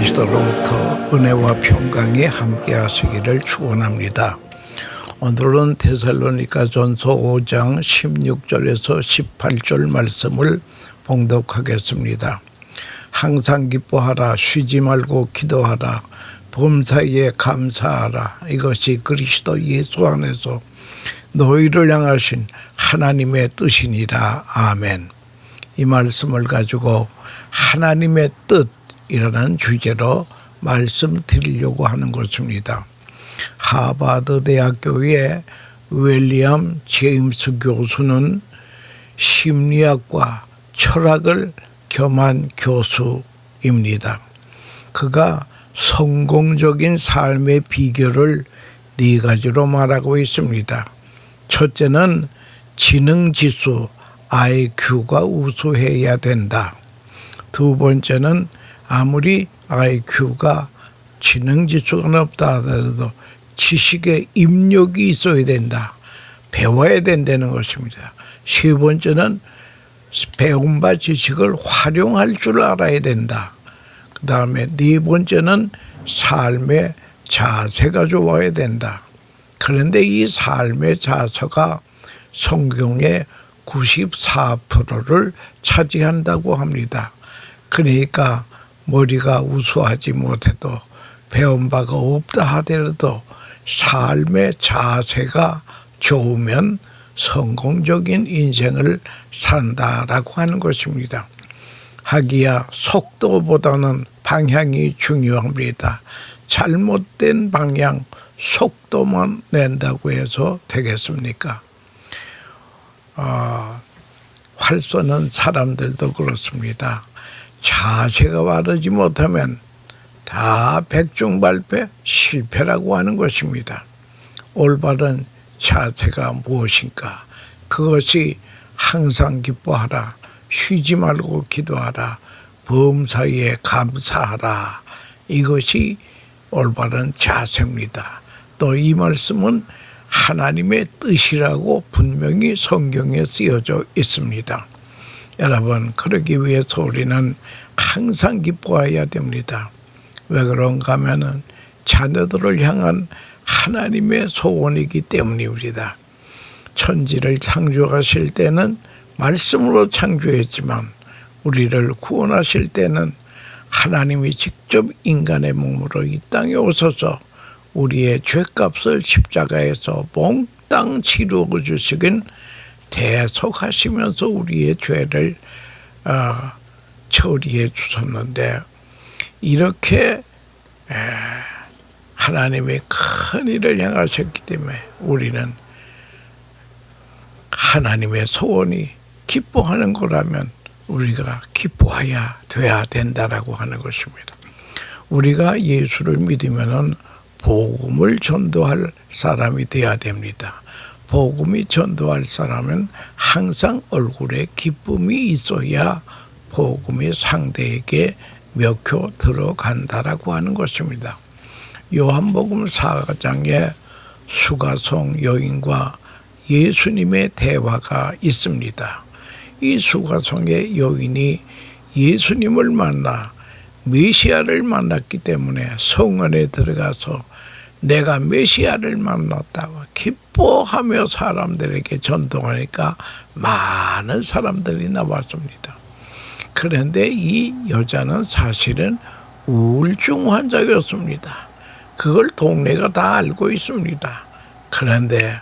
그리스도로부터 은혜와 평강이 함께 하시기를 축원합니다. 오늘은 데살로니가전서 5장 16절에서 18절 말씀을 봉독하겠습니다. 항상 기뻐하라, 쉬지 말고 기도하라, 범사에 감사하라. 이것이 그리스도 예수 안에서 너희를 향하신 하나님의 뜻이니라. 아멘. 이 말씀을 가지고 하나님의 뜻이라는 주제로 말씀드리려고 하는 것입니다. 하버드 대학교의 윌리엄 제임스 교수는 심리학과 철학을 겸한 교수입니다. 그가 성공적인 삶의 비결을 네 가지로 말하고 있습니다. 첫째는 지능지수 IQ가 우수해야 된다. 두 번째는 아무리 IQ가 지능지수가 높다 하더라도 지식의 입력이 있어야 된다. 배워야 된다는 것입니다. 세 번째는 배운 바 지식을 활용할 줄 알아야 된다. 그 다음에 네 번째는 삶의 자세가 좋아야 된다. 그런데 이 삶의 자세가 성경의 94%를 차지한다고 합니다. 그러니까 머리가 우수하지 못해도 배운 바가 없다 하더라도 삶의 자세가 좋으면 성공적인 인생을 산다라고 하는 것입니다. 하기야 속도보다는 방향이 중요합니다. 잘못된 방향, 속도만 낸다고 해서 되겠습니까? 활 쏘는 사람들도 그렇습니다. 자세가 바르지 못하면 다 백중발패 실패라고 하는 것입니다. 올바른 자세가 무엇인가? 그것이 항상 기뻐하라, 쉬지 말고 기도하라, 범사에 감사하라. 이것이 올바른 자세입니다. 또 이 말씀은 하나님의 뜻이라고 분명히 성경에 쓰여져 있습니다. 여러분, 그러기 위해서 우리는 항상 기뻐해야 됩니다. 왜 그런가 하면은 자녀들을 향한 하나님의 소원이기 때문입니다. 천지를 창조하실 때는 말씀으로 창조했지만 우리를 구원하실 때는 하나님이 직접 인간의 몸으로 이 땅에 오셔서 우리의 죄값을 십자가에서 몽땅 치루어 주시긴 대속하시면서 우리의 죄를 처리해 주셨는데, 이렇게 하나님의 큰 일을 행하셨기 때문에 우리는 하나님의 소원이 기뻐하는 거라면 우리가 기뻐해야 돼야 된다라고 하는 것입니다. 우리가 예수를 믿으면은 복음을 전도할 사람이 되어야 됩니다. 복음이 전도할 사람은 항상 얼굴에 기쁨이 있어야 복음이 상대에게 먹혀 들어간다라고 하는 것입니다. 요한복음 4장에 수가성 여인과 예수님의 대화가 있습니다. 이 수가성의 여인이 예수님을 만나 메시아를 만났기 때문에 성 안에 들어가서 내가 메시아를 만났다고 기뻐하며 사람들에게 전도하니까 많은 사람들이 나왔습니다. 그런데 이 여자는 사실은 우울증 환자였습니다. 그걸 동네가 다 알고 있습니다. 그런데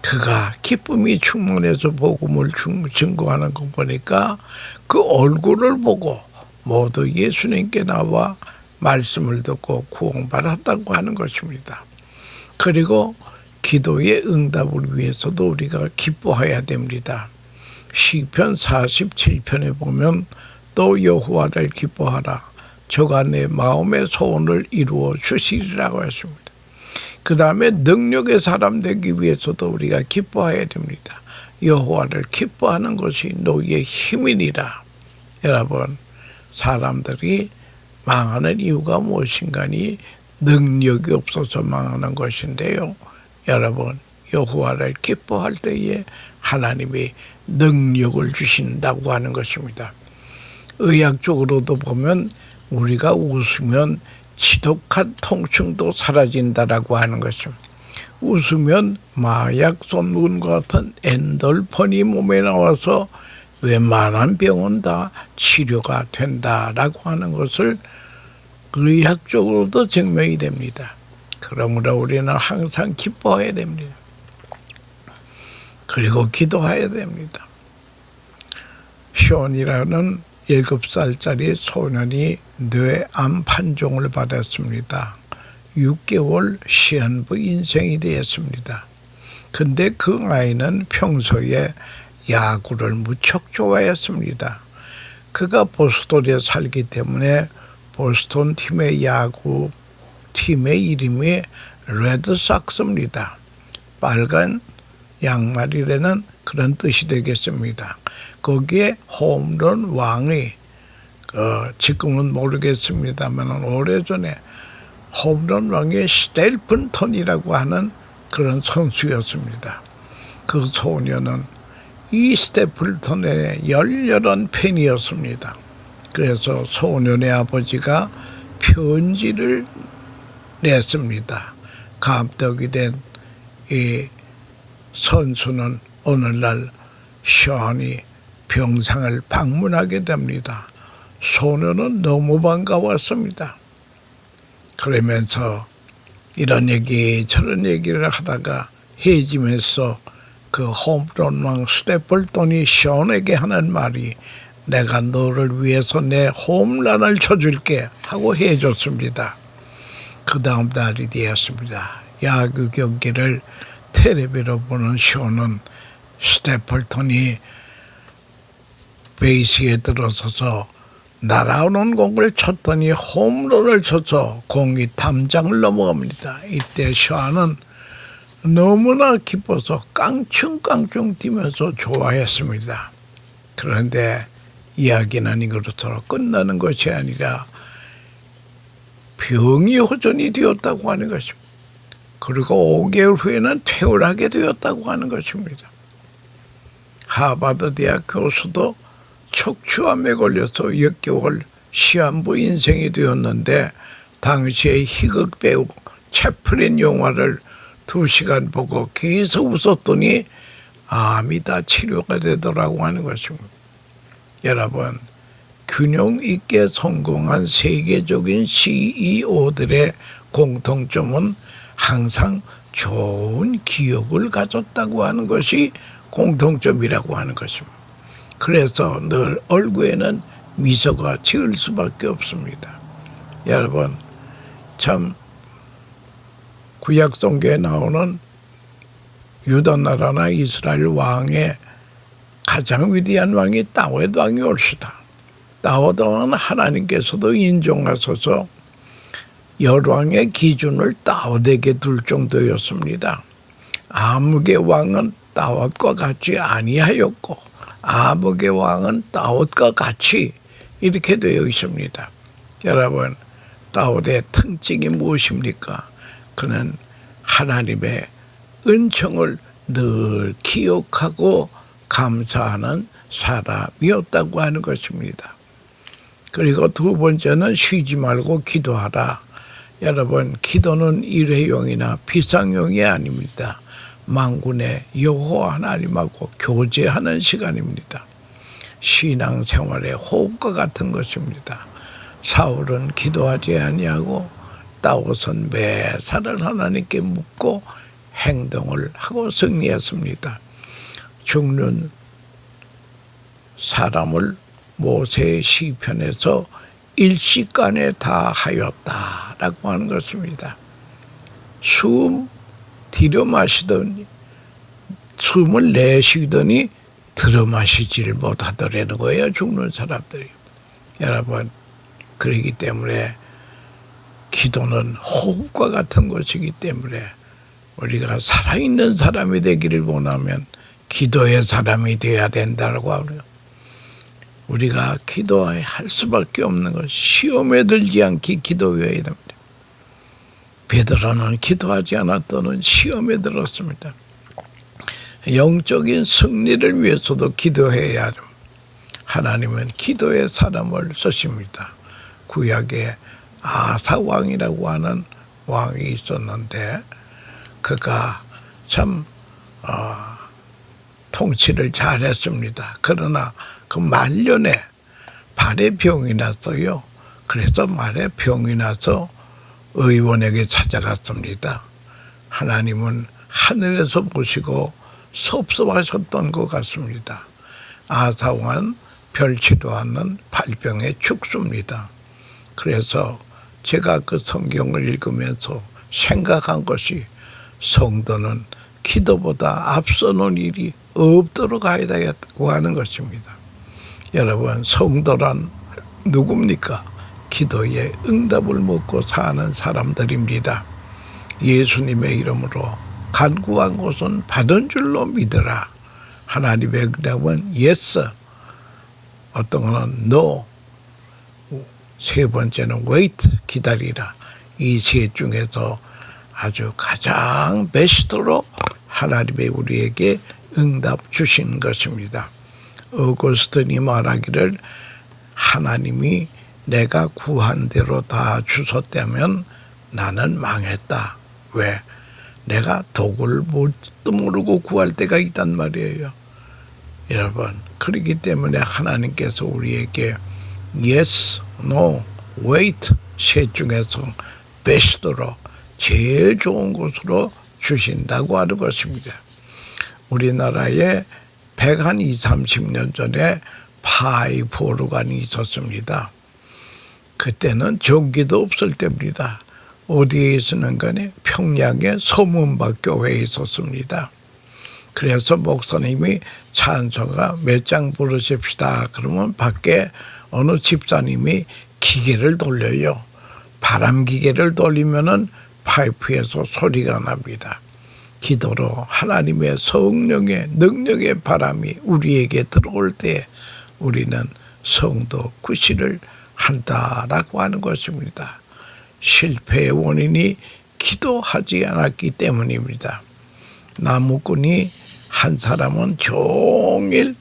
그가 기쁨이 충만해서 복음을 증거하는 거 보니까 그 얼굴을 보고 모두 예수님께 나와 말씀을 듣고 구원받았다고 하는 것입니다. 그리고 기도의 응답을 위해서도 우리가 기뻐해야 됩니다. 시편 47편에 보면 또 여호와를 기뻐하라, 저가 내 마음의 소원을 이루어 주시리라고 했습니다. 그 다음에 능력의 사람 되기 위해서도 우리가 기뻐해야 됩니다. 여호와를 기뻐하는 것이 너희의 힘이니라. 여러분, 사람들이 망하는 이유가 무엇인가니 능력이 없어서 망하는 것인데요. 여러분, 여호와를 기뻐할 때에 하나님이 능력을 주신다고 하는 것입니다. 의학적으로도 보면 우리가 웃으면 지독한 통증도 사라진다라고 하는 것입니다. 웃으면 마약 성분과 같은 엔돌핀이 몸에 나와서 웬만한 병은 다 치료가 된다라고 하는 것을 의학적으로도 증명이 됩니다. 그러므로 우리는 항상 기뻐해야 됩니다. 그리고 기도해야 됩니다. 시온이라는 7살짜리 소년이 뇌암 판정을 받았습니다. 6개월 시한부 인생이 되었습니다. 근데 그 아이는 평소에 야구를 무척 좋아했습니다. 그가 보스턴에 살기 때문에 보스턴 팀의 야구 팀의 이름이 레드삭스입니다. 빨간 양말이라는 그런 뜻이 되겠습니다. 거기에 홈런 왕이 지금은 모르겠습니다만 오래전에 홈런 왕의 스텔픈턴이라고 하는 그런 선수였습니다. 그 소녀는 이 스테플턴의 열렬한 팬이었습니다. 그래서 소년의 아버지가 편지를 냈습니다. 감독이 된 이 선수는 오늘날 션이 병상을 방문하게 됩니다. 소년은 너무 반가웠습니다. 그러면서 이런 얘기 저런 얘기를 하다가 헤어지면서 그 홈런왕 스테플턴이 션에게 하는 말이 내가 너를 위해서 내 홈런을 쳐줄게 하고 해줬습니다. 그 다음 날이 되었습니다. 야구 경기를 텔레비로 보는 션은 스테플턴이 베이스에 들어서서 날아오는 공을 쳤더니 홈런을 쳐서 공이 담장을 넘어갑니다. 이때 션은 너무나 기뻐서 깡충깡충 뛰면서 좋아했습니다. 그런데 이야기는 이것으로 끝나는 것이 아니라 병이 호전이 되었다고 하는 것입니다. 그리고 5개월 후에는 퇴원하게 되었다고 하는 것입니다. 하버드 대학 교수도 척추암에 걸려서 6개월 시한부 인생이 되었는데 당시에 희극 배우 채플린 영화를 2시간 보고 계속 웃었더니 암이 다 치료가 되더라고 하는 것입니다. 여러분, 균형 있게 성공한 세계적인 CEO들의 공통점은 항상 좋은 기억을 가졌다고 하는 것이 공통점이라고 하는 것입니다. 그래서 늘 얼굴에는 미소가 지을 수밖에 없습니다. 여러분, 참 구약성경에 나오는 유다나라나 이스라엘 왕의 가장 위대한 왕이 다윗 왕이 올시다. 다윗 왕은 하나님께서도 인정하셔서 열왕의 기준을 다윗에게 둘 정도였습니다. 아므의 왕은 다윗과 같이 아니하였고 아므의 왕은 다윗과 같이 이렇게 되어 있습니다. 여러분, 다윗의 특징이 무엇입니까? 그는 하나님의 은총을 늘 기억하고 감사하는 사람이었다고 하는 것입니다. 그리고 두 번째는 쉬지 말고 기도하라. 여러분, 기도는 일회용이나 비상용이 아닙니다. 만군의 여호와 하나님하고 교제하는 시간입니다. 신앙생활의 호흡과 같은 것입니다. 사울은 기도하지 아니하고 다윗은 매사를 하나님께 묻고 행동을 하고 승리했습니다. 죽는 사람을 모세의 시편에서 일시간에 다 하였다라고 하는 것입니다. 숨 들여 마시더니 숨을 내쉬더니 들어 마시지를 못하더라는 거예요. 죽는 사람들이. 여러분, 그렇기 때문에 기도는 호흡과 같은 것이기 때문에 우리가 살아있는 사람이 되기를 원하면 기도의 사람이 되어야 된다고 하고요. 우리가 기도할 수밖에 없는 것, 시험에 들지 않게 기도해야 됩니다. 베드로는 기도하지 않았더니 시험에 들었습니다. 영적인 승리를 위해서도 기도해야 합니다. 하나님은 기도의 사람을 쓰십니다. 구약에 아사 왕이라고 하는 왕이 있었는데 그가 참 통치를 잘했습니다. 그러나 그 말년에 발에 병이 났어요. 그래서 말에 병이 나서 의원에게 찾아갔습니다. 하나님은 하늘에서 보시고 섭섭하셨던 것 같습니다. 아사왕은 별치도 않는 발병에 죽습니다. 그래서 제가 그 성경을 읽으면서 생각한 것이 성도는 기도보다 앞서는 일이 없도록 해야 되겠다고 하는 것입니다. 여러분, 성도란 누굽니까? 기도에 응답을 먹고 사는 사람들입니다. 예수님의 이름으로 간구한 것은 받은 줄로 믿으라. 하나님의 응답은 yes, 어떤 거는 no, 세 번째는 wait, 기다리라. 이 세 중에서 아주 가장 베스트로 하나님의 우리에게 응답 주신 것입니다. 어거스틴이 말하기를 하나님이 내가 구한 대로 다 주셨다면 나는 망했다. 왜? 내가 독을 뭣도 모르고 구할 때가 있단 말이에요. 여러분, 그렇기 때문에 하나님께서 우리에게 yes, no, wait 세 중에서 베스트로 제일 좋은 곳으로 주신다고 하는 것입니다. 우리나라에 120, 30년 전에 파이프오르간이 있었습니다. 그때는 전기도 없을 때입니다. 어디에 있었는 간에 평양의 서문박 교회에 있었습니다. 그래서 목사님이 찬송가 몇 장 부르십시다. 그러면 밖에 어느 집사님이 기계를 돌려요. 바람 기계를 돌리면은 파이프에서 소리가 납니다. 기도로 하나님의 성령의 능력의 바람이 우리에게 들어올 때 우리는 성도 구실을 한다라고 하는 것입니다. 실패의 원인이 기도하지 않았기 때문입니다. 나무꾼이 한 사람은 종일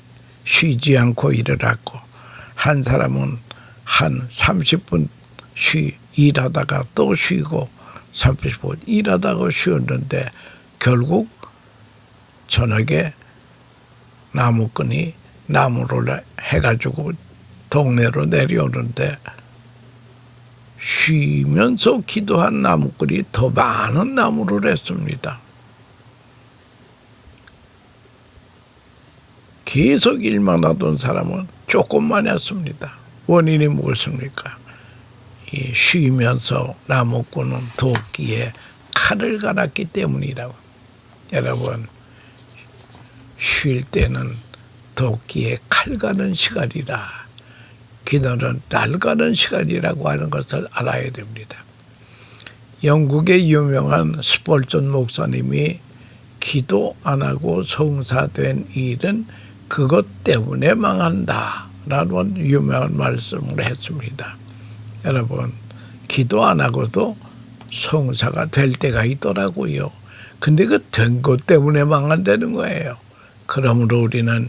쉬지 않고 일을 하고 한 사람은 한 30분 일하다가 또 쉬고 30분 일하다가 쉬었는데 결국 저녁에 나무꾼이 나무를 해가지고 동네로 내려오는데 쉬면서 기도한 나무꾼이 더 많은 나무를 했습니다. 계속 일만 하던 사람은 조금만 했습니다. 원인이 무엇입니까? 이 쉬면서 나무꾼은 도끼에 칼을 갈았기 때문이라고. 여러분, 쉴 때는 도끼에 칼 가는 시간이라 기도는 날 가는 시간이라고 하는 것을 알아야 됩니다. 영국의 유명한 스폴전 목사님이 기도 안 하고 성사된 일은 그것 때문에 망한다 라는 유명한 말씀을 했습니다. 여러분, 기도 안 하고도 성사가 될 때가 있더라고요. 근데 그 된 것 때문에 망한다는 거예요. 그러므로 우리는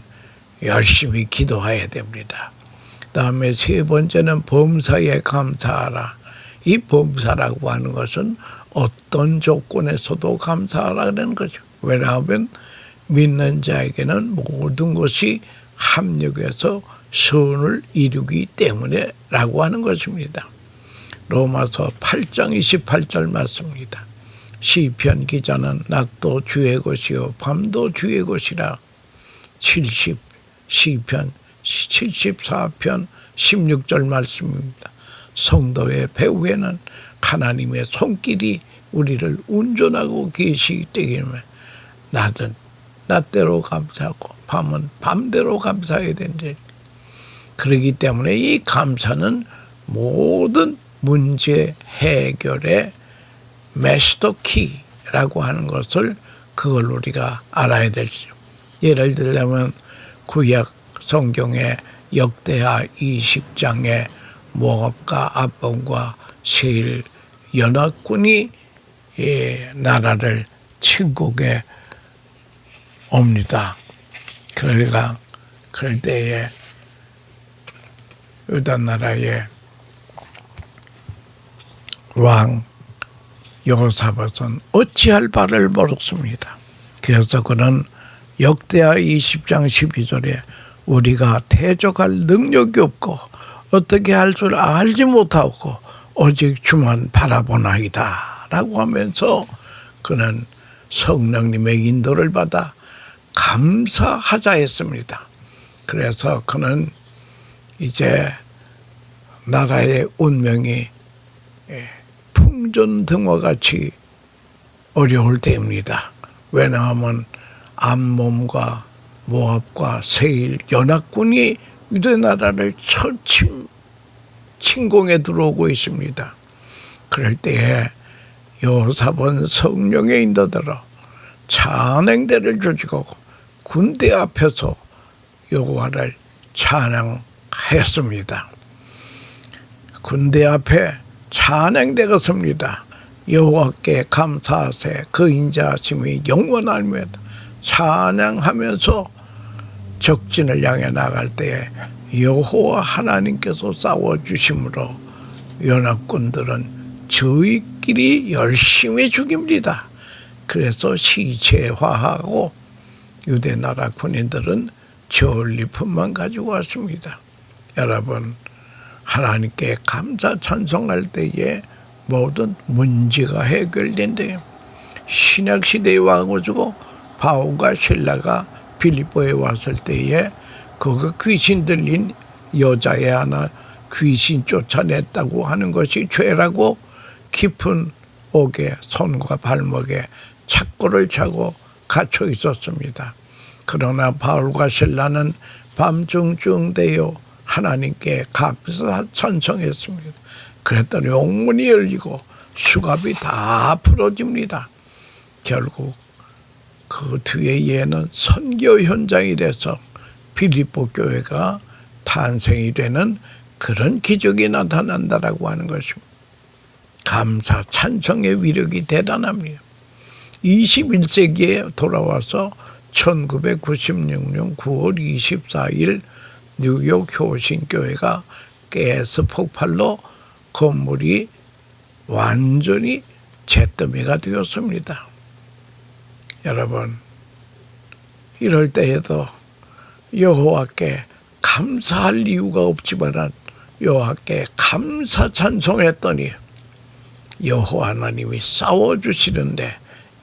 열심히 기도해야 됩니다. 다음에 세 번째는 범사에 감사하라. 이 범사라고 하는 것은 어떤 조건에서도 감사하라는 거죠. 왜냐하면 믿는 자에게는 모든 것이 합력해서 선을 이루기 때문에 라고 하는 것입니다. 로마서 8장 28절 맞습니다. 시편 기자는 낮도 주의 것이요 밤도 주의 것이라. 시편 74편 16절 말씀입니다. 성도의 배후에는 하나님의 손길이 우리를 운전하고 계시기 때문에 낮은 낮대로 감사하고 밤은 밤대로 감사해야 된다. 그렇기 때문에 이 감사는 모든 문제 해결의 마스터 키라고 하는 것을 그걸 우리가 알아야 되죠. 예를 들자면 구약 성경의 역대하 20장의 모압과 압몬과 세일 연합군이 나라를 침공해 옵니다. 그러니까 그럴 때에 유다 나라에 왕 여호사밧은 어찌할 바를 모르습니다. 그래서 그는 역대하 20장 12절에 우리가 대적할 능력이 없고 어떻게 할 줄 알지 못하고 오직 주만 바라보나이다 라고 하면서 그는 성령님의 인도를 받아 감사하자 했습니다. 그래서 그는 이제 나라의 운명이 풍전등화 같이 어려울 때입니다. 왜냐하면 암몬과 모압과 세일 연합군이 유대 나라를 침공에 들어오고 있습니다. 그럴 때에 여호사밧은 성령의 인도대로 찬행대를 조지고 군대 앞에서 여호와를 찬양했습니다. 군대 앞에 찬양대가 섭니다. 여호와께 감사하세 그 인자하심이 영원하니이다. 찬양하면서 적진을 향해 나갈 때에 여호와 하나님께서 싸워주심으로 연합군들은 저희끼리 열심히 죽입니다. 그래서 시체화하고 유대 나라 군인들은 전리품만 가지고 왔습니다. 여러분, 하나님께 감사 찬송할 때에 모든 문제가 해결된대요. 신약시대에 와가지고 바울과 실라가 빌립보에 왔을 때에 그 귀신 들린 여자애 하나 귀신 쫓아냈다고 하는 것이 죄라고 깊은 옥에 손과 발목에 착고를 차고 갇혀 있었습니다. 그러나 바울과 실라는 밤중중 되어 하나님께 감사 찬송했습니다. 그랬더니 옥문이 열리고 수갑이 다 풀어집니다. 결국 그 뒤에 얘는 선교 현장이 돼서 빌립보 교회가 탄생이 되는 그런 기적이 나타난다라고 하는 것입니다. 감사 찬송의 위력이 대단합니다. 21세기에 돌아와서 1996년 9월 24일 뉴욕 효신교회가 가스 폭발로 건물이 완전히 잿더미가 되었습니다. 여러분, 이럴 때에도 여호와께 감사할 이유가 없지만 여호와께 감사 찬송했더니 여호와 하나님이 싸워주시는데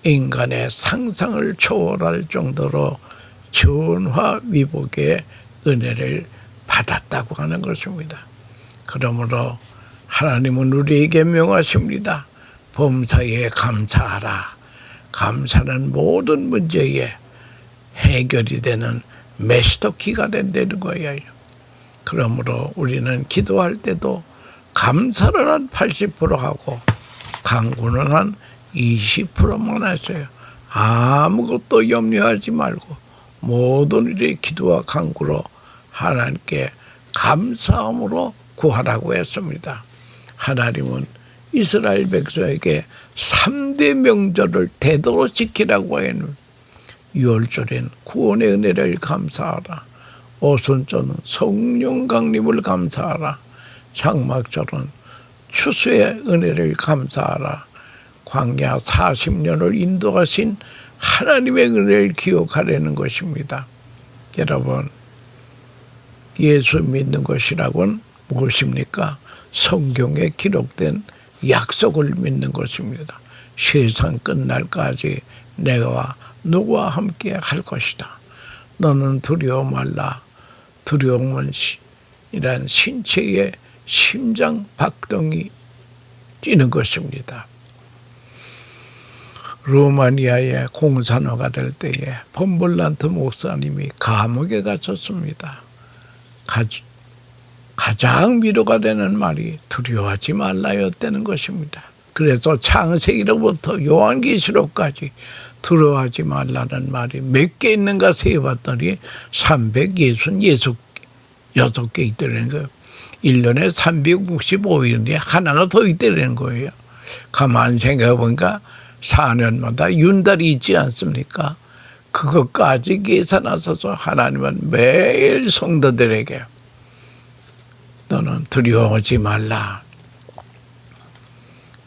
인간의 상상을 초월할 정도로 전화위복의 은혜를 받았다고 하는 것입니다. 그러므로 하나님은 우리에게 명하십니다. 범사에 감사하라. 감사는 모든 문제에 해결이 되는 메시도키가 된다는 거예요. 그러므로 우리는 기도할 때도 감사를 한 80% 하고 간구는 한 20%만 했어요. 아무것도 염려하지 말고 모든 일에 기도와 간구로 하나님께 감사함으로 구하라고 했습니다. 하나님은 이스라엘 백성에게 3대 명절을 대도로 지키라고 하는 6월절엔 구원의 은혜를 감사하라. 오순절은 성령 강림을 감사하라. 장막절은 추수의 은혜를 감사하라. 광야 40년을 인도하신 하나님의 은혜를 기억하려는 것입니다. 여러분, 예수 믿는 것이라고는 무엇입니까? 성경에 기록된 약속을 믿는 것입니다. 세상 끝날까지 내가 너와 함께 할 것이다. 너는 두려워 말라. 두려움은 이란 신체의 심장 박동이 뛰는 것입니다. 루마니아의 공산화가 될 때에 폼볼란트 목사님이 감옥에 갇혔습니다. 가장 위로가 되는 말이 두려워하지 말라였다는 것입니다. 그래서 창세기로부터 요한계시록까지 두려워하지 말라는 말이 몇 개 있는가 세어봤더니 366개 있다는 거예요. 1년에 365일인데 하나가 더 있다는 거예요. 가만히 생각해보니까 4년마다 윤달이 있지 않습니까? 그것까지 계산하셔서 하나님은 매일 성도들에게 너는 두려워하지 말라.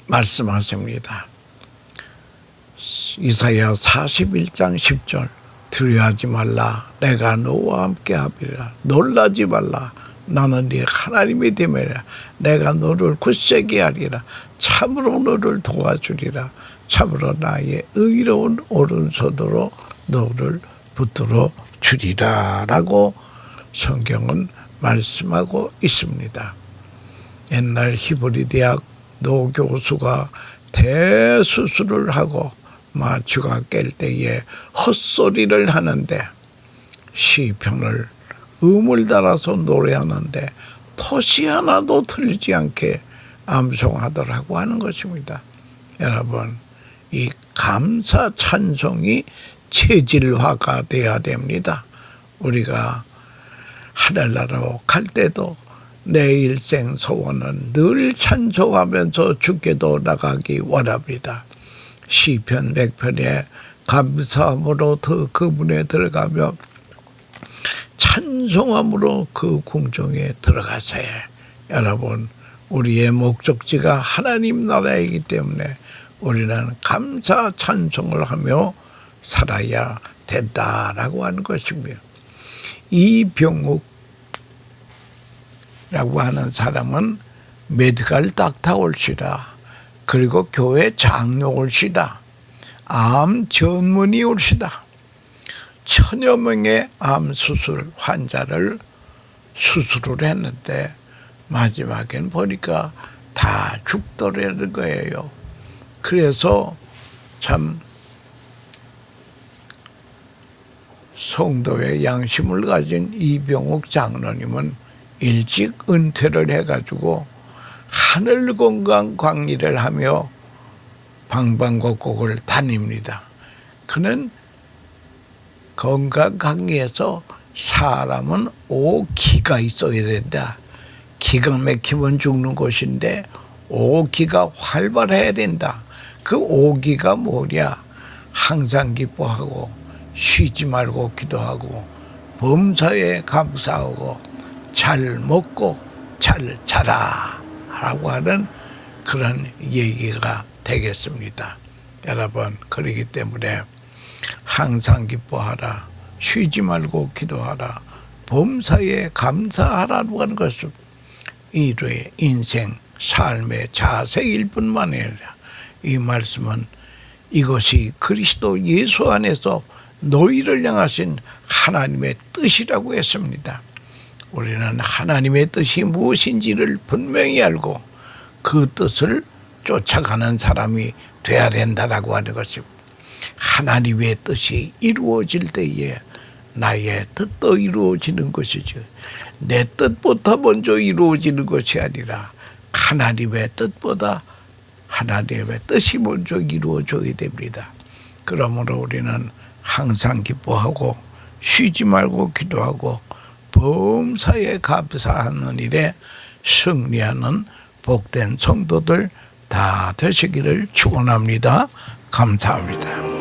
말씀하십니다. 이사야 41장 10절 두려워하지 말라 내가 너와 함께 하리라. 놀라지 말라 나는 네 하나님이 됨이라. 내가 너를 굳세게 하리라. 참으로 너를 도와주리라. 참으로 나의 의로운 오른손으로 너를 붙들어 주리라 라고 성경은 말씀하고 있습니다. 옛날 히브리 대학 노교수가 대수술을 하고 마취가 깰 때에 헛소리를 하는데 시편을 음을 달아서 노래하는데 토시 하나도 틀리지 않게 암송하더라고 하는 것입니다. 여러분, 이 감사 찬송이 체질화가 돼야 됩니다. 우리가 하늘나라로 갈 때도 내 일생 소원은 늘 찬송하면서 주께도 나가기 원합니다. 시편 100편에 감사함으로 그분에 들어가며 찬송함으로 그 궁정에 들어가세요. 여러분, 우리의 목적지가 하나님 나라이기 때문에 우리는 감사 찬송을 하며 살아야 된다라고 하는 것입니다. 이병욱라고 하는 사람은 메디컬 닥터올시다. 그리고 교회 장로올시다. 암 전문의 올시다. 1000여 명의 암 수술 환자를 수술을 했는데 마지막엔 보니까 다 죽더라는 거예요. 그래서 참 성도의 양심을 가진 이병욱 장로님은 일찍 은퇴를 해가지고 하늘 건강 강의를 하며 방방곡곡을 다닙니다. 그는 건강 강의에서 사람은 5기가 있어야 된다. 기가 막히면 죽는 것인데 5기가 활발해야 된다. 그 5기가 뭐냐? 항상 기뻐하고 쉬지 말고 기도하고 범사에 감사하고 잘 먹고 잘 자라 라고 하는 그런 얘기가 되겠습니다. 여러분, 그렇기 때문에 항상 기뻐하라, 쉬지 말고 기도하라, 범사에 감사하라고 하는 것은 이루의 인생 삶의 자세일 뿐만 아니라 이 말씀은 이것이 그리스도 예수 안에서 너희를 향하신 하나님의 뜻이라고 했습니다. 우리는 하나님의 뜻이 무엇인지를 분명히 알고 그 뜻을 쫓아가는 사람이 돼야 된다라고 하는 것입니다. 하나님의 뜻이 이루어질 때에 나의 뜻도 이루어지는 것이죠. 내 뜻보다 먼저 이루어지는 것이 아니라 하나님의 뜻보다 하나님의 뜻이 먼저 이루어져야 됩니다. 그러므로 우리는 항상 기뻐하고 쉬지 말고 기도하고 범사에 감사하는 일에 승리하는 복된 성도들 다 되시기를 축원합니다. 감사합니다.